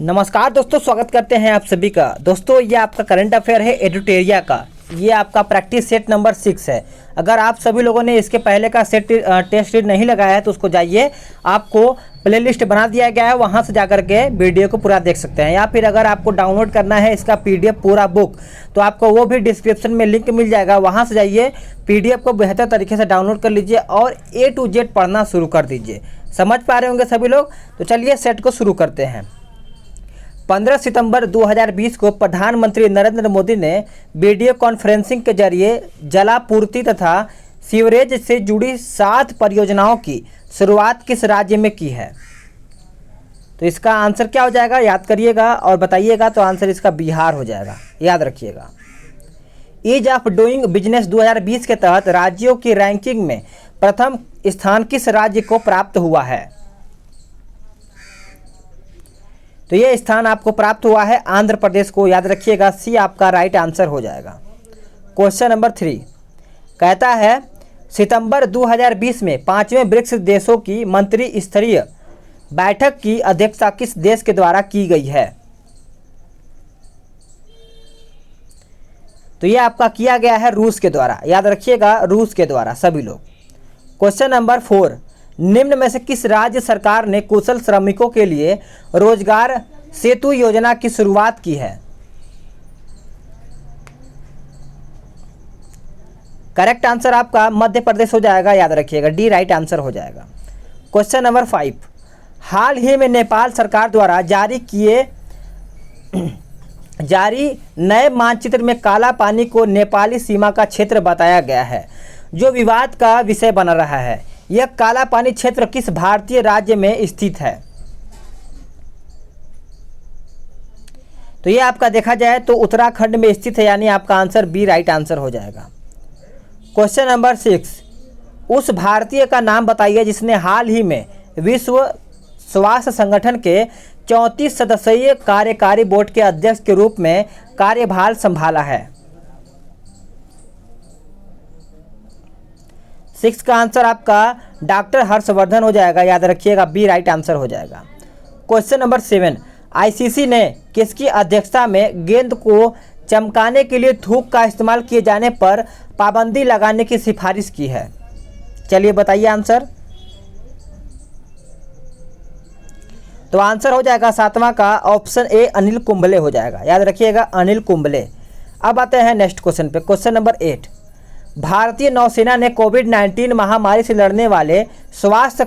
नमस्कार दोस्तों, स्वागत करते हैं आप सभी का। दोस्तों ये आपका करंट अफेयर है एडुटेरिया का। ये आपका प्रैक्टिस सेट नंबर 6 है। अगर आप सभी लोगों ने इसके पहले का टेस्ट सीट नहीं लगाया है तो उसको जाइए, आपको प्लेलिस्ट बना दिया गया है, वहां से जाकर के वीडियो को पूरा देख सकते हैं। या फिर अगर आपको डाउनलोड करना है इसका पीडीएफ पूरा बुक, तो आपको वो भी डिस्क्रिप्शन में लिंक मिल जाएगा, वहां से जाइए, पीडीएफ को बेहतर तरीके से डाउनलोड कर लीजिए और A to Z पढ़ना शुरू कर दीजिए। समझ पा रहे होंगे सभी लोग। तो चलिए सेट को शुरू करते हैं। 15 सितंबर 2020 को प्रधानमंत्री नरेंद्र मोदी ने वीडियो कॉन्फ्रेंसिंग के जरिए जलापूर्ति तथा सीवरेज से जुड़ी 7 परियोजनाओं की शुरुआत किस राज्य में की है? तो इसका आंसर क्या हो जाएगा, याद करिएगा और बताइएगा। तो आंसर इसका बिहार हो जाएगा, याद रखिएगा। ईज ऑफ डूइंग बिजनेस 2020 के तहत राज्यों की रैंकिंग में प्रथम स्थान किस राज्य को प्राप्त हुआ है? तो ये स्थान आपको प्राप्त हुआ है आंध्र प्रदेश को, याद रखिएगा। सी आपका राइट आंसर हो जाएगा। क्वेश्चन नंबर 3 कहता है सितंबर 2020 में 5वें ब्रिक्स देशों की मंत्री स्तरीय बैठक की अध्यक्षता किस देश के द्वारा की गई है? तो ये आपका किया गया है रूस के द्वारा, याद रखिएगा, रूस के द्वारा सभी लोग। क्वेश्चन नंबर 4 निम्न में से किस राज्य सरकार ने कुशल श्रमिकों के लिए रोजगार सेतु योजना की शुरुआत की है? करेक्ट आंसर आपका मध्य प्रदेश हो जाएगा, याद रखिएगा। डी राइट आंसर हो जाएगा। क्वेश्चन नंबर 5 हाल ही में नेपाल सरकार द्वारा जारी नए मानचित्र में काला पानी को नेपाली सीमा का क्षेत्र बताया गया है, जो विवाद का विषय बना रहा है। यह काला पानी क्षेत्र किस भारतीय राज्य में स्थित है? तो यह आपका देखा जाए तो उत्तराखंड में स्थित है, यानी आपका आंसर बी राइट आंसर हो जाएगा। क्वेश्चन नंबर 6 उस भारतीय का नाम बताइए जिसने हाल ही में विश्व स्वास्थ्य संगठन के 34 सदस्यीय कार्यकारी बोर्ड के अध्यक्ष के रूप में कार्यभार संभाला है। 6 का आंसर आपका डॉक्टर हर्षवर्धन हो जाएगा, याद रखिएगा। बी राइट आंसर हो जाएगा। क्वेश्चन नंबर 7 आईसीसी ने किसकी अध्यक्षता में गेंद को चमकाने के लिए थूक का इस्तेमाल किए जाने पर पाबंदी लगाने की सिफारिश की है? चलिए बताइए आंसर। तो आंसर हो जाएगा 7वां का ऑप्शन ए अनिल कुंबले हो जाएगा, याद रखिएगा, अनिल कुंबले। अब आते हैं नेक्स्ट क्वेश्चन पे। क्वेश्चन नंबर 8 भारतीय नौसेना ने कोविड-19 महामारी से लड़ने वाले स्वास्थ्य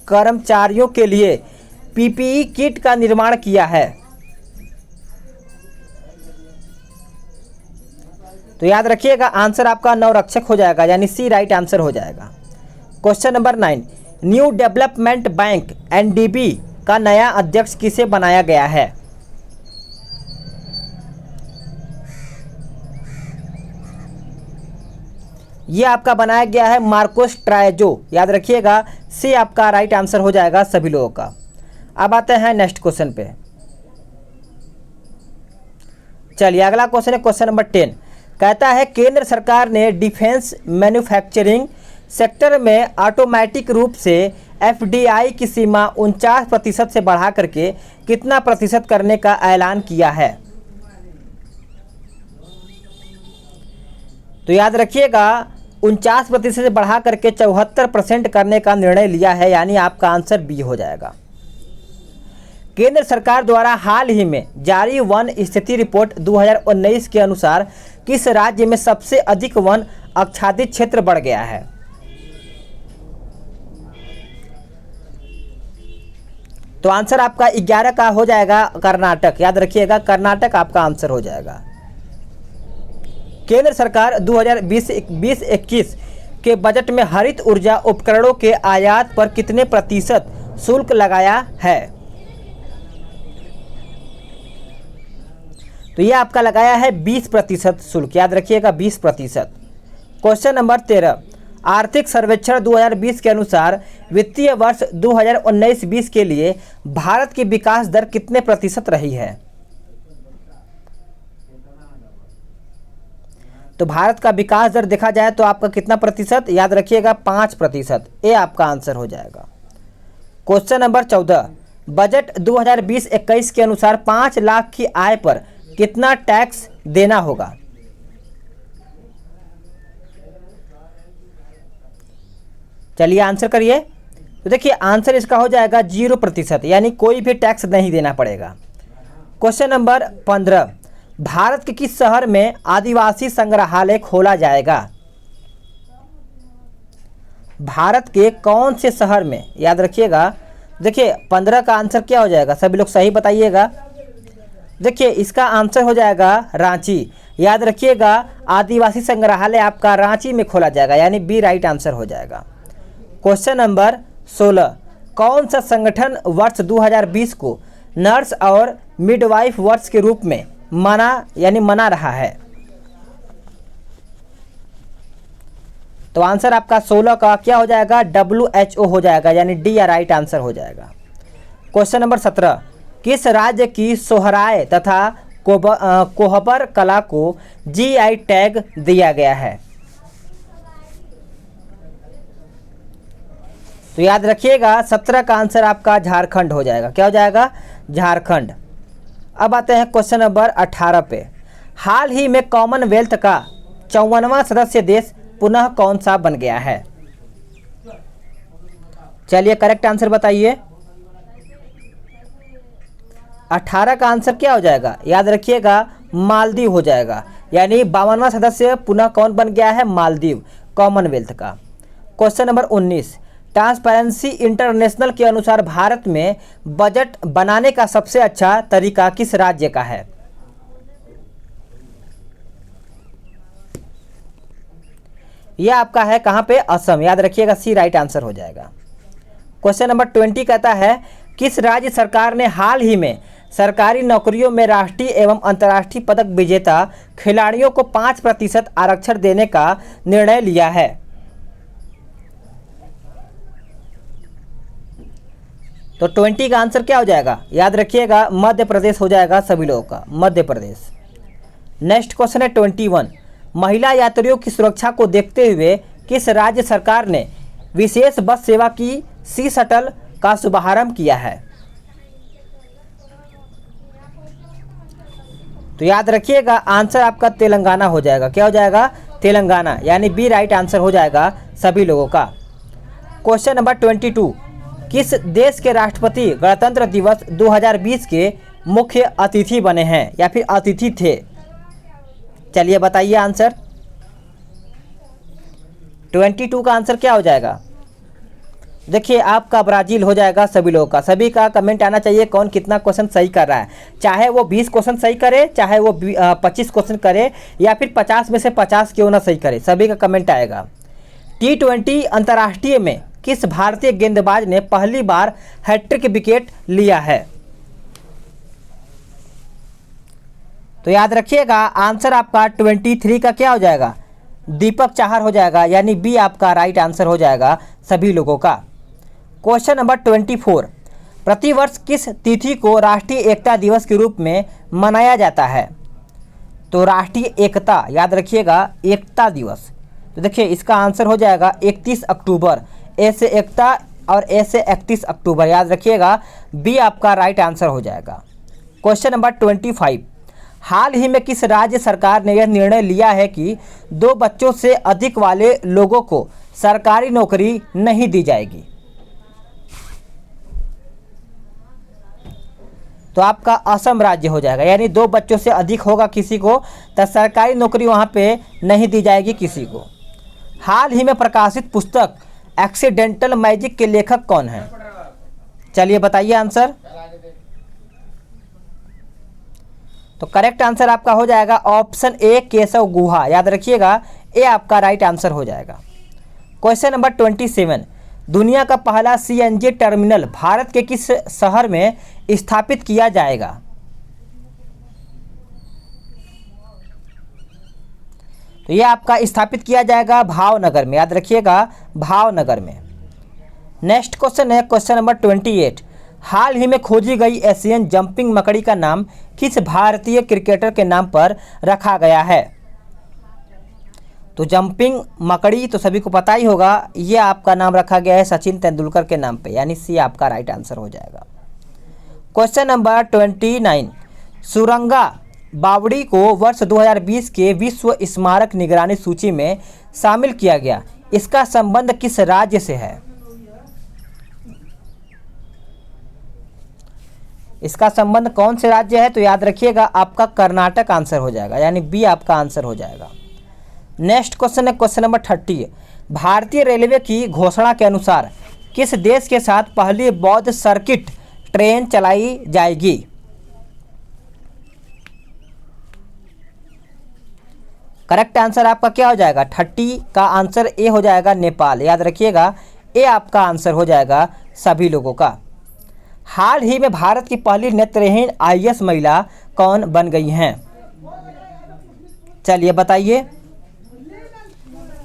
कर्मचारियों के लिए पीपीई किट का निर्माण किया है। तो याद रखिएगा आंसर आपका नवरक्षक हो जाएगा, यानी सी राइट आंसर हो जाएगा। Question number 9 new development bank NDB का नया अध्यक्ष किसे बनाया गया है? ये आपका बनाया गया है मार्कोस ट्रायजो, याद रखिएगा। सी आपका राइट आंसर हो जाएगा सभी लोगों का। अब आते हैं नेक्स्ट क्वेश्चन पे। चलिए अगला क्वेश्चन है क्वेश्चन नंबर 10 कहता है केंद्र सरकार ने डिफेंस मैन्युफैक्चरिंग सेक्टर में ऑटोमेटिक रूप से एफडीआई की सीमा 49% से बढ़ा करके कितना प्रतिशत करने का ऐलान किया है? तो याद रखिएगा 49% से बढ़ा करके 74% करने का निर्णय लिया है, यानी आपका आंसर बी हो जाएगा। केंद्र सरकार द्वारा हाल ही में जारी वन स्थिति रिपोर्ट 2019 के अनुसार किस राज्य में सबसे अधिक वन आच्छादित क्षेत्र बढ़ गया है? तो आंसर आपका 11 का हो जाएगा कर्नाटक, याद रखिएगा, कर्नाटक आपका आंसर हो जाएगा। केंद्र सरकार 2020-21 के बजट में हरित ऊर्जा उपकरणों के आयात पर कितने प्रतिशत शुल्क लगाया है? तो ये आपका लगाया है 20% शुल्क, याद रखिएगा 20%। क्वेश्चन नंबर 13 आर्थिक सर्वेक्षण 2020 के अनुसार वित्तीय वर्ष 2019-20 के लिए भारत की विकास दर कितने प्रतिशत रही है? तो भारत का विकास दर देखा जाए तो आपका कितना प्रतिशत, याद रखिएगा 5%। ये आपका आंसर हो जाएगा। क्वेश्चन नंबर 14 बजट 2020-21 के अनुसार 5 लाख की आय पर कितना टैक्स देना होगा? चलिए आंसर करिए। तो देखिए आंसर इसका हो जाएगा 0%, यानी कोई भी टैक्स नहीं देना पड़ेगा। क्वेश्चन नंबर 15, भारत के किस शहर में आदिवासी संग्रहालय खोला जाएगा? भारत के कौन से शहर में, याद रखिएगा। देखिए 15 का आंसर क्या हो जाएगा, सभी लोग सही बताइएगा। देखिए इसका आंसर हो जाएगा रांची। याद रखिएगा आदिवासी संग्रहालय आपका रांची में खोला जाएगा, यानी बी राइट आंसर हो जाएगा। क्वेश्चन नंबर 16, कौन सा संगठन वर्ष 2020 को नर्स और मिडवाइफ वर्ष के रूप में मना रहा है? तो आंसर आपका 16 का क्या हो जाएगा, WHO हो जाएगा, यानी डी या राइट आंसर हो जाएगा। क्वेश्चन नंबर 17, किस राज्य की सोहराय तथा कोहबर कला को GI टैग दिया गया है? तो याद रखिएगा 17 का आंसर आपका झारखंड हो जाएगा। क्या हो जाएगा, झारखंड। अब आते हैं क्वेश्चन नंबर 18 पे। हाल ही में कॉमनवेल्थ का 54वां सदस्य देश पुनः कौन सा बन गया है? चलिए करेक्ट आंसर बताइए। 18 का आंसर क्या हो जाएगा, याद रखिएगा मालदीव हो जाएगा, यानी 52वां सदस्य पुनः कौन बन गया है, मालदीव, कॉमनवेल्थ का। क्वेश्चन नंबर 19, ट्रांसपेरेंसी इंटरनेशनल के अनुसार भारत में बजट बनाने का सबसे अच्छा तरीका किस राज्य का है? यह आपका है कहां पे, असम। याद रखिएगा सी राइट आंसर हो जाएगा। क्वेश्चन नंबर 20 कहता है किस राज्य सरकार ने हाल ही में सरकारी नौकरियों में राष्ट्रीय एवं अंतर्राष्ट्रीय पदक विजेता खिलाड़ियों को 5% आरक्षण देने का निर्णय लिया है? तो 20 का आंसर क्या हो जाएगा, याद रखिएगा मध्य प्रदेश हो जाएगा सभी लोगों का, मध्य प्रदेश। नेक्स्ट क्वेश्चन है 21, महिला यात्रियों की सुरक्षा को देखते हुए किस राज्य सरकार ने विशेष बस सेवा की सी शटल का शुभारंभ किया है? तो याद रखिएगा आंसर आपका तेलंगाना हो जाएगा। क्या हो जाएगा, तेलंगाना, यानी बी राइट आंसर हो जाएगा सभी लोगों का। क्वेश्चन नंबर 22, किस देश के राष्ट्रपति गणतंत्र दिवस 2020 के मुख्य अतिथि बने हैं या फिर अतिथि थे? चलिए बताइए आंसर। 22 का आंसर क्या हो जाएगा, देखिए आपका ब्राज़ील हो जाएगा सभी लोगों का। सभी का कमेंट आना चाहिए कौन कितना क्वेश्चन सही कर रहा है, चाहे वो 20 क्वेश्चन सही करे, चाहे वो 25 क्वेश्चन करे, या फिर 50 में से 50 क्यों ना सही करे, सभी का कमेंट आएगा। T20 अंतर्राष्ट्रीय में किस भारतीय गेंदबाज ने पहली बार हैट्रिक विकेट लिया है? तो याद रखिएगा आंसर आपका 23 का क्या हो जाएगा, दीपक चाहर हो जाएगा, यानी बी आपका राइट आंसर हो जाएगा सभी लोगों का। क्वेश्चन नंबर 24, प्रतिवर्ष किस तिथि को राष्ट्रीय एकता दिवस के रूप में मनाया जाता है? तो राष्ट्रीय एकता, याद रखिएगा एकता दिवस, तो देखिए इसका आंसर हो जाएगा 31 अक्टूबर। ए से एकता और ए से 31 अक्टूबर, याद रखिएगा बी आपका राइट आंसर हो जाएगा। क्वेश्चन नंबर 25, हाल ही में किस राज्य सरकार ने यह निर्णय लिया है कि 2 बच्चों से अधिक वाले लोगों को सरकारी नौकरी नहीं दी जाएगी? तो आपका असम राज्य हो जाएगा, यानी 2 बच्चों से अधिक होगा किसी को तो सरकारी नौकरी वहां पे नहीं दी जाएगी किसी को। हाल ही में प्रकाशित पुस्तक एक्सीडेंटल मैजिक के लेखक कौन हैं? चलिए बताइए आंसर। तो करेक्ट आंसर आपका हो जाएगा ऑप्शन ए केशव गुहा, याद रखिएगा ए आपका राइट आंसर हो जाएगा। क्वेश्चन नंबर 27, दुनिया का पहला CNG टर्मिनल भारत के किस शहर में स्थापित किया जाएगा? तो यह आपका स्थापित किया जाएगा भावनगर में, याद रखिएगा भावनगर में। नेक्स्ट क्वेश्चन है क्वेश्चन नंबर 28, हाल ही में खोजी गई एशियन जंपिंग मकड़ी का नाम किस भारतीय क्रिकेटर के नाम पर रखा गया है? तो जंपिंग मकड़ी तो सभी को पता ही होगा, ये आपका नाम रखा गया है सचिन तेंदुलकर के नाम पे, यानी सी आपका राइट आंसर हो जाएगा। क्वेश्चन नंबर 29, सुरंगा बावड़ी को वर्ष 2020 के विश्व स्मारक निगरानी सूची में शामिल किया गया, इसका संबंध किस राज्य से है? इसका संबंध कौन से राज्य है? तो याद रखिएगा आपका कर्नाटक आंसर हो जाएगा, यानी बी आपका आंसर हो जाएगा। नेक्स्ट क्वेश्चन है क्वेश्चन नंबर 30, भारतीय रेलवे की घोषणा के अनुसार किस देश के साथ पहली बौद्ध सर्किट ट्रेन चलाई जाएगी? करेक्ट आंसर आपका क्या हो जाएगा? 30 का आंसर ए हो जाएगा, नेपाल। याद रखिएगा ए आपका आंसर हो जाएगा सभी लोगों का। हाल ही में भारत की पहली नेत्रहीन IAS महिला कौन बन गई हैं? चलिए बताइए।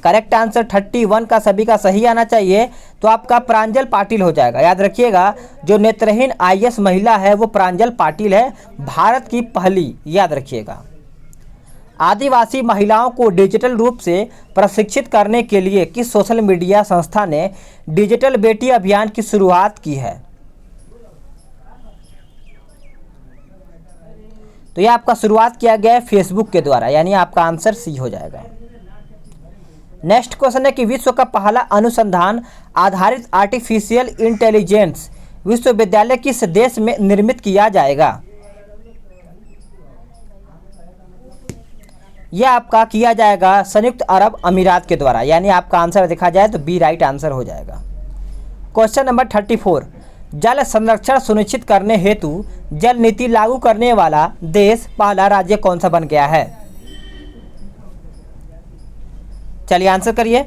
करेक्ट आंसर 31 का सभी का सही आना चाहिए, तो आपका प्रांजल पाटिल हो जाएगा। याद रखिएगा जो नेत्रहीन IAS महिला है वो प्रांजल पाटिल है, भारत की पहली। याद रखिएगा। आदिवासी महिलाओं को डिजिटल रूप से प्रशिक्षित करने के लिए किस सोशल मीडिया संस्था ने डिजिटल बेटी अभियान की शुरुआत की है? तो यह आपका शुरुआत किया गया है फेसबुक के द्वारा, यानी आपका आंसर सी हो जाएगा। नेक्स्ट क्वेश्चन है कि विश्व का पहला अनुसंधान आधारित आर्टिफिशियल इंटेलिजेंस विश्वविद्यालय किस देश में निर्मित किया जाएगा? यह आपका किया जाएगा संयुक्त अरब अमीरात के द्वारा, यानी आपका आंसर देखा जाए तो बी राइट आंसर हो जाएगा। क्वेश्चन नंबर 34, जल संरक्षण सुनिश्चित करने हेतु जल नीति लागू करने वाला देश पहला राज्य कौन सा बन गया है? चलिए आंसर करिए।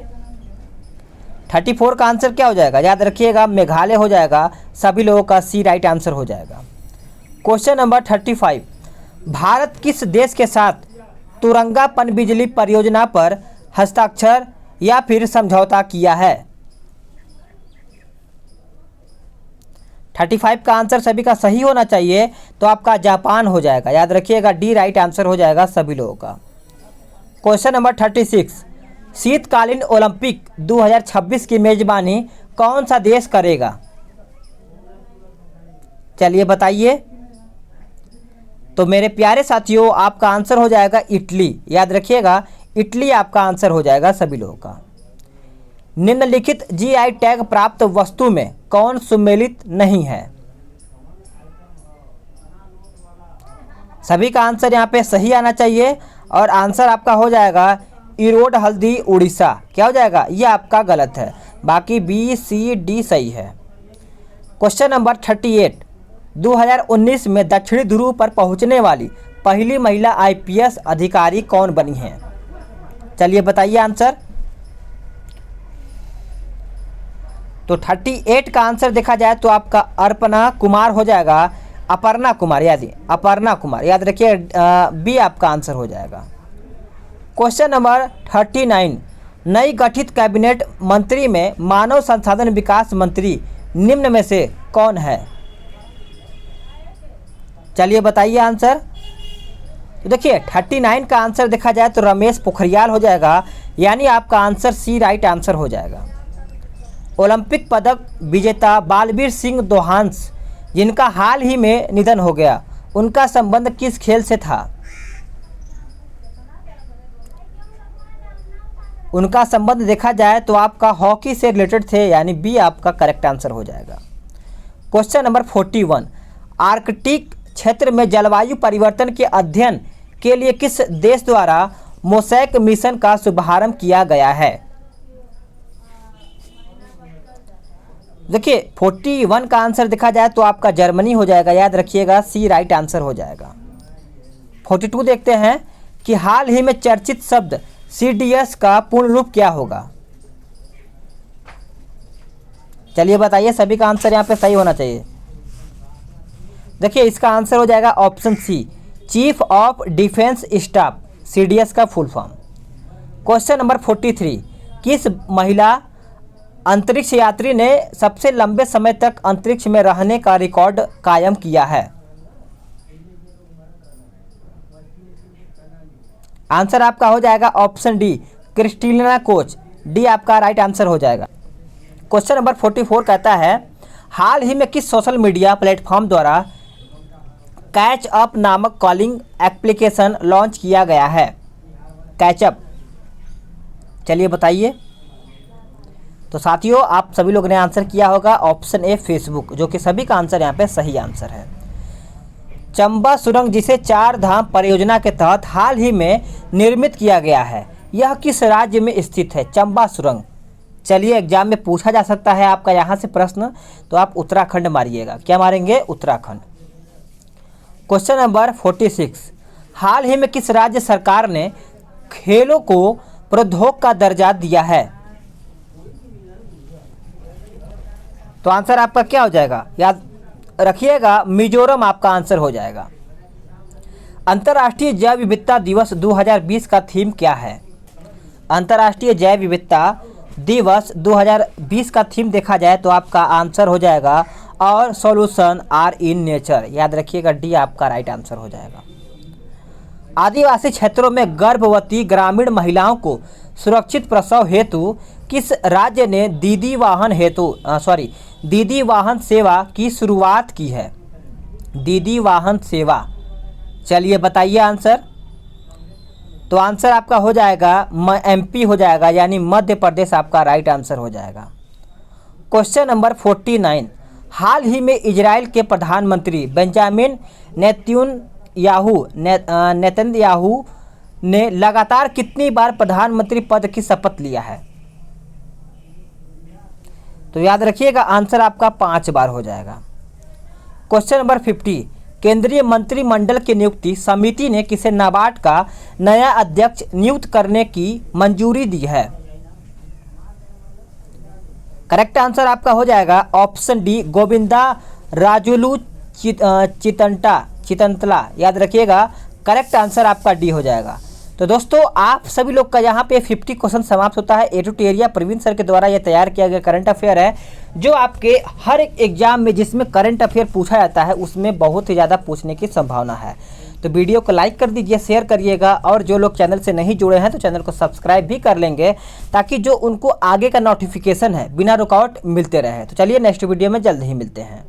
34 का आंसर क्या हो जाएगा? याद रखिएगा मेघालय हो जाएगा, सभी लोगों का सी राइट आंसर हो जाएगा। क्वेश्चन नंबर 35, भारत किस देश के साथ तुरंगा पनबिजली परियोजना पर हस्ताक्षर या फिर समझौता किया है? 35 का आंसर सभी का सही होना चाहिए, तो आपका जापान हो जाएगा। याद रखिएगा डी राइट आंसर हो जाएगा सभी लोगों का। क्वेश्चन नंबर 36, शीतकालीन ओलंपिक 2026 की मेजबानी कौन सा देश करेगा? चलिए बताइए। तो मेरे प्यारे साथियों आपका आंसर हो जाएगा इटली। याद रखिएगा इटली आपका आंसर हो जाएगा सभी लोगों का। निम्नलिखित GI टैग प्राप्त वस्तु में कौन सम्मिलित नहीं है? सभी का आंसर यहाँ पे सही आना चाहिए, और आंसर आपका हो जाएगा इरोड हल्दी उड़ीसा। क्या हो जाएगा? ये आपका गलत है, बाकी B, C, D सही है। क्वेश्चन नंबर 38, 2019 में दक्षिणी ध्रुव पर पहुंचने वाली पहली महिला IPS अधिकारी कौन बनी हैं? चलिए बताइए आंसर। तो 38 का आंसर देखा जाए तो आपका अर्पणा कुमार हो जाएगा, अपर्णा कुमार, अपर्णा कुमार। याद रखिए बी आपका आंसर हो जाएगा। क्वेश्चन नंबर 39, नई गठित कैबिनेट मंत्री में मानव संसाधन विकास मंत्री निम्न में से कौन है? चलिए बताइए आंसर। तो देखिए 39 का आंसर देखा जाए तो रमेश पोखरियाल हो जाएगा, यानी आपका आंसर सी राइट आंसर हो जाएगा। ओलंपिक पदक विजेता बालवीर सिंह दोहांस जिनका हाल ही में निधन हो गया, उनका संबंध किस खेल से था? उनका संबंध देखा जाए तो आपका हॉकी से रिलेटेड थे, यानी बी आपका करेक्ट आंसर हो जाएगा। क्वेश्चन नंबर 41, आर्कटिक क्षेत्र में जलवायु परिवर्तन के अध्ययन के लिए किस देश द्वारा मोसैक मिशन का शुभारंभ किया गया है? देखिए 41 का आंसर देखा जाए तो आपका जर्मनी हो जाएगा। याद रखिएगा सी राइट आंसर हो जाएगा। 42 देखते हैं कि हाल ही में चर्चित शब्द CDS का पूर्ण रूप क्या होगा? चलिए बताइए, सभी का आंसर यहाँ पे सही होना चाहिए। देखिए इसका आंसर हो जाएगा option C, chief of defence staff, CDS का फुल फॉर्म। क्वेश्चन नंबर 43, किस महिला अंतरिक्ष यात्री ने सबसे लंबे समय तक अंतरिक्ष में रहने का रिकॉर्ड कायम किया है? आंसर आपका हो जाएगा option D, Christina coach. D आपका राइट आंसर हो जाएगा। क्वेश्चन नंबर 44 कहता है, हाल ही में किस सोशल मीडिया प्लेटफॉर्म द्वारा कैच अप नामक कॉलिंग एप्लीकेशन लॉन्च किया गया है? कैचअप, चलिए बताइए। तो साथियों आप सभी लोगों ने आंसर किया होगा ऑप्शन ए फेसबुक, जो कि सभी का आंसर यहाँ पे सही आंसर है। चंबा सुरंग जिसे चार धाम परियोजना के तहत हाल ही में निर्मित किया गया है, यह किस राज्य में स्थित है? चंबा सुरंग, चलिए एग्जाम में पूछा जा सकता है आपका यहाँ से प्रश्न, तो आप उत्तराखंड मारिएगा। क्या मारेंगे? उत्तराखंड। क्वेश्चन नंबर 46, हाल ही में किस राज्य सरकार ने खेलों को प्रोद्योग का दर्जा दिया है? तो आंसर आपका क्या हो जाएगा? याद रखिएगा, मिजोरम आपका आंसर हो जाएगा। अंतर्राष्ट्रीय जैव विविधता दिवस 2020 का थीम क्या है? अंतर्राष्ट्रीय जैव विविधता दिवस 2020 का थीम देखा जाए तो आपका आंसर हो जाएगा और सॉल्यूशन आर इन नेचर। याद रखिएगा, डी आपका राइट आंसर हो जाएगा। आदिवासी क्षेत्रों में गर्भवती ग्रामीण महिलाओं को सुरक्षित प्रसव हेतु किस राज्य ने दीदी वाहन सेवा की शुरुआत की है? दीदी वाहन सेवा, चलिए बताइए आंसर। तो आंसर आपका हो जाएगा एमपी हो जाएगा, यानी मध्य प्रदेश आपका राइट आंसर हो जाएगा। क्वेश्चन नंबर 49, हाल ही में इजराइल के प्रधानमंत्री बेंजामिन नेतन्याहू ने लगातार कितनी बार प्रधानमंत्री पद की शपथ लिया है? तो याद रखिएगा, आंसर आपका 5 बार हो जाएगा। क्वेश्चन नंबर 50, केंद्रीय मंत्रिमंडल की नियुक्ति समिति ने किसे नाबार्ड का नया अध्यक्ष नियुक्त करने की मंजूरी दी है? करेक्ट आंसर आपका हो जाएगा ऑप्शन डी, गोविंदा राजुलू चितंतला। याद रखिएगा, करेक्ट आंसर आपका डी हो जाएगा। तो दोस्तों आप सभी लोग का यहाँ पे 50 क्वेश्चन समाप्त होता है। एडुटेरिया प्रवीण सर के द्वारा ये तैयार किया गया करंट अफेयर है, जो आपके हर एक एग्जाम में जिसमें करंट अफेयर पूछा जाता है उसमें बहुत ही ज़्यादा पूछने की संभावना है। तो वीडियो को लाइक कर दीजिए, शेयर करिएगा, और जो लोग चैनल से नहीं जुड़े हैं तो चैनल को सब्सक्राइब भी कर लेंगे, ताकि जो उनको आगे का नोटिफिकेशन है बिना रुकावट मिलते रहे। तो चलिए नेक्स्ट वीडियो में जल्द ही मिलते हैं।